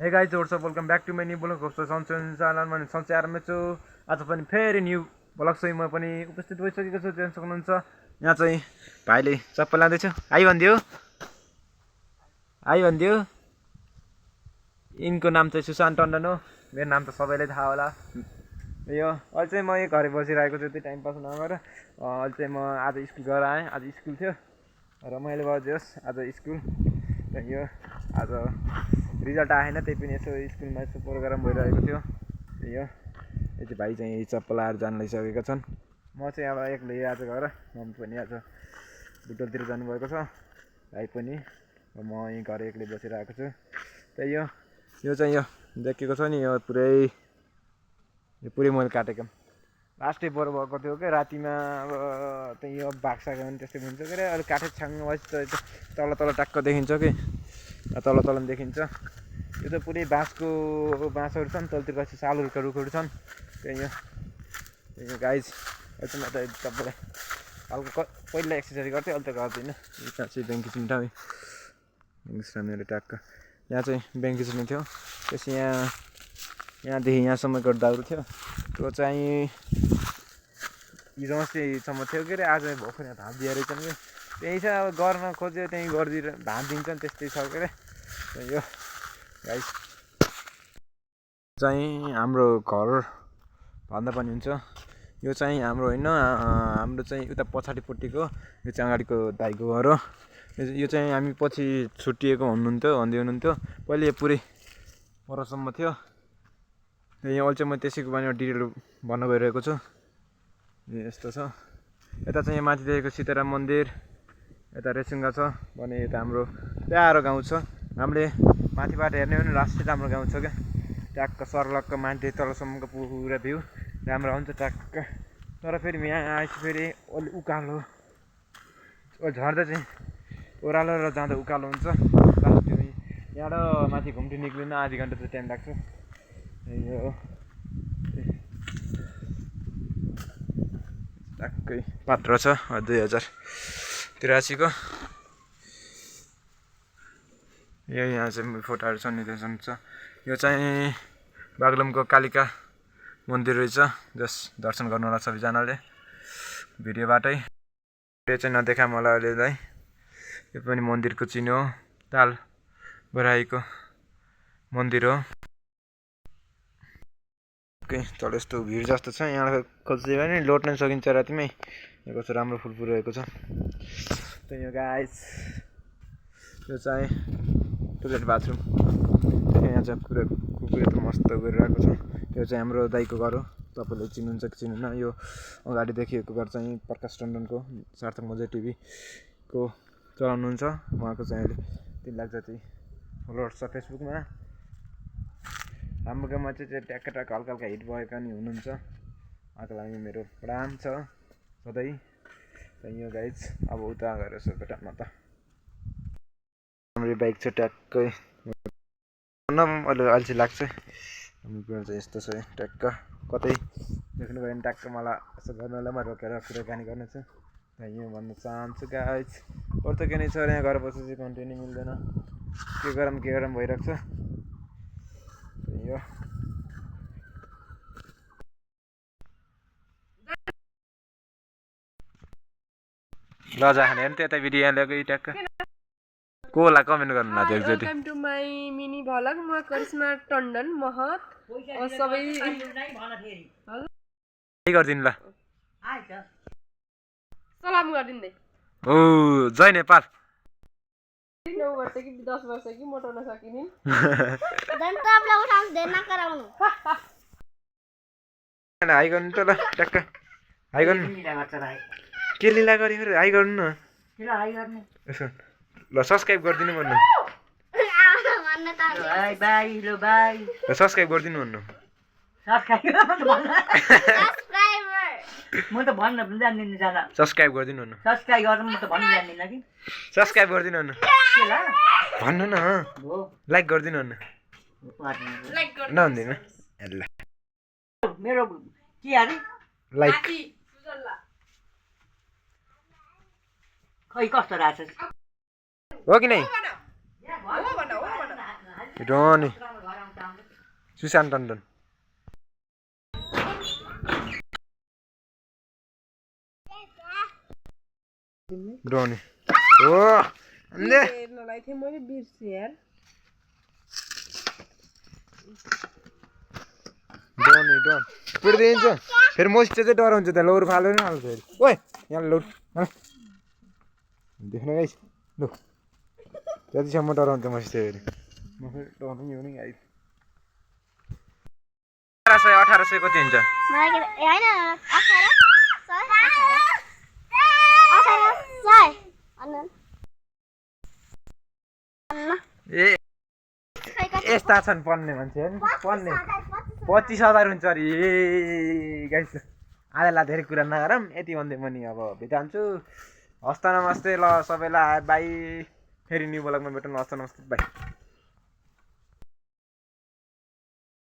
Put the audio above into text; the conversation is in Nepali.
हे guys what's up welcome back to my new blog hopes सन्चै च्यानलमा सन्चै आराममै छु। आज पनि फेरि न्यू ब्लगसँग म पनि उपस्थित भइसकेको छु। देख्न सक्नुहुन्छ यहाँ चाहिँ भाइले चप्पल लाँदैछु। आइ भनिदियो यिनको नाम चाहिँ सुशान्त टन्डन हो। मेरो नाम त सबैलाई थाहा होला। यो अहिले चाहिँ म यही घरै बसिरहेको छु, त्यही टाइम पास नगरेर। अहिले चाहिँ म आज स्कुल गएर आएँ। आज स्कुल थियो र मैले बजियोस् आज स्कुल। यो आज रिजल्ट आएन, त्यही पनि यसो स्कुलमा यसो प्रोग्राम भइरहेको थियो। यो चाहिँ भाइ चाहिँ चप्पल आएर जान लागिसकेका छन्। म चाहिँ अब एक्लै आज गएर, मम्मी पनि आज बुटोलतिर जानुभएको छ, भाइ पनि, र म यहीँ घर एक्लै बसिरहेको छु। त्यही यो चाहिँ यो देखेको छ नि, यो पुरै मैले काटेको लास्टै बरु भएको थियो क्या। रातिमा अब त्यही यो बाक्साको पनि त्यस्तै हुन्छ के अरे, अहिले काठे छ्याङ तल तल टाक्क देखिन्छ कि, तल पनि देखिन्छ। यो त पुरै बाँसहरू छन्, तलतिर पछि सालुका रुखहरू छन्। त्यही यो गाइज अहिले म त तपाईँलाई हल्का पहिला एक्सर्साइज गर्थेँ, अहिले त गर्दिनँ। यहाँ चाहिँ ब्याङ्क खिच्ने ठाउँ मेरो टाक्क यहाँ चाहिँ ब्याङ्क खिच्नु थियो। त्यसपछि यहाँदेखि यहाँसम्म गर्दाहरू थियो। त्यो चाहिँ हिजो अस्तिसम्म थियो के अरे, आज भर्खर यहाँ भाँचिदिएर रहेछन् कि। त्यही छ, अब गर्न खोज्यो त्यहीँ गरिदिएर भाँचिदिन्छन्, त्यस्तै छ के अरे। यो गाइस चाहिँ हाम्रो घर भन्दा पनि हुन्छ। यो चाहिँ हाम्रो होइन, हाम्रो चाहिँ उता पछाडिपट्टिको, यो चाहिँ अगाडिको दाइको घर हो। यो चाहिँ हामी पछि छुट्टिएको भन्दै हुनुहुन्थ्यो। पहिले यो पुरै परसम्म थियो। यहाँ अहिले चाहिँ म त्यसैको बारेमा डिटेल भन्न गइरहेको छु। यस्तो छ। यता चाहिँ माथि देखेको सीताराम मन्दिर, यता रेसुङ्गा छ भने यता हाम्रो प्यारो गाउँ छ। हामीले माथिबाट हेर्ने हो भने राष्ट्रिय राम्रो गाउँ छ क्या। ट्याक्क सर्लक्क माथि तलसम्मको पुरा भ्यू राम्रो हुन्छ ट्याक्क। तर फेरि यहाँ आएपछि फेरि अलि उकालो, झर्दा चाहिँ ओह्रालो र जाँदा उकालो हुन्छ। यहाँबाट माथि घुम्टी निक्लिनु आधी घन्टा चाहिँ टाइम लाग्छ। यो ट्याक्कै पात्र छ 2083 को। यहाँ चाहिँ फोटोहरू छ, निर्देशन छ। यो चाहिँ बागलुङको कालिका मन्दिर रहेछ, जस दर्शन गर्नु होला सबैजनाले भिडियोबाटै। यो चाहिँ नदेखाम होला अहिलेलाई। यो पनि मन्दिरको चिनो हो, ताल बराईको मन्दिर हो। तर यस्तो भिड जस्तो छ, यहाँ खोज्दै भने लोट्न सकिन्छ रातिमै। यहाँ कस्तो राम्रो फुल फुलिरहेको छ। त्यही हो गाइस, यो चाहिँ टोइलेट बाथरुम। यहाँ चाहिँ कुकुरले त मस्त गरिरहेको छ। यो चाहिँ हाम्रो दाइको घर हो, तपाईँले चिन्नुहुन्छ कि चिन्नुहुन्न। यो अगाडि देखिएको घर चाहिँ प्रकाश टन्डनको, सार्थक मजै टिभीको चलाउनुहुन्छ। उहाँको चाहिँ अहिले 3 लाख जति फलोवर्स छ फेसबुकमा। हाम्रो गाउँमा चाहिँ ट्याक्क हल्का हल्का हिट भएका नि हुनुहुन्छ, उहाँको लागि मेरो प्रणाम छ सधैँ। त्यही हो गाइज। अब उता गएर सोपेटामा त हाम्रो बाइक छ ट्याक्कै अहिले अल्छी लाग्छ। हाम्रो घर चाहिँ यस्तो छ ट्याक्क। कतै देख्नु भयो भने ट्याक्क मलाई यसो गर्नुलाई म रोकेर कुराकानी गर्नेछु। यो भन्न चाहन्छु गाइज। अरू त के नै छ, यहाँ घर बसेपछि कन्टिन्यू मिल्दैन, के गरम भइरहेको छ। यो लजा खाने नि त्यता भिडियो यहाँ ल्याएको ट्याक्क कोलाई कमेन्ट गर्नु न एकचोटि। Welcome to my mini vlog. म करिश्मा टन्डन महत। सबै गरिदिनु ल, सलाम गरिदिँदै। ओ जय नेपाल। 9 वर्ष कि 10 वर्ष कि मोटाउन सकिने। हाई गर्नु त ल ट्याक्क, हाई गर्नु। के लिला गरे हाई गर्नु न। यसो ल सब्सक्राइब गरिदिनु भन्नु, सब्सक्राइब गरिदिनु भन्नु। म त भन्न पनि जान्दिनँ जाना। सब्सक्राइब गरिदिनु भन्नु, सब्सक्राइब गर्नु म त भन्न जान्दिनँ कि। सब्सक्राइब गरिदिनु भन्नु, के ला भन्नु न। लाइक गरिदिनु भन्नु, नभन्दिनँ ल। मेरो के अरे लाइक खै कस्तो रहेछ हो कि नै? सुशान्त टन्डन ड्रोनी हो अन्ले हेर्नलाई थिएँ मैले बिर्सेँ यार ड्रोनी ड्रोन पुर्दिन्छ फेरि मसित चाहिँ डराउँछ त लौर फाल्यो नि हाल्छ फेरि ओए यहाँ लौर देख्नु गाइस लु जतिसम्म डराउँछ मसित फेरि म फेरि डराउनु नि हो नि गाइस 1800 कति हुन्छ ए यस्ता छन् पढ्ने मान्छे पढ्ने 25,000 हुन्छ अरे ए गाइस आजलाई धेरै कुरा नगरौँ यति भन्दै म नि अब बिताउँछु हस्त नमस्ते ल सबैलाई बाई फेरि न्यू ब्लगमा भेटौँ हस्त नमस्ते बाई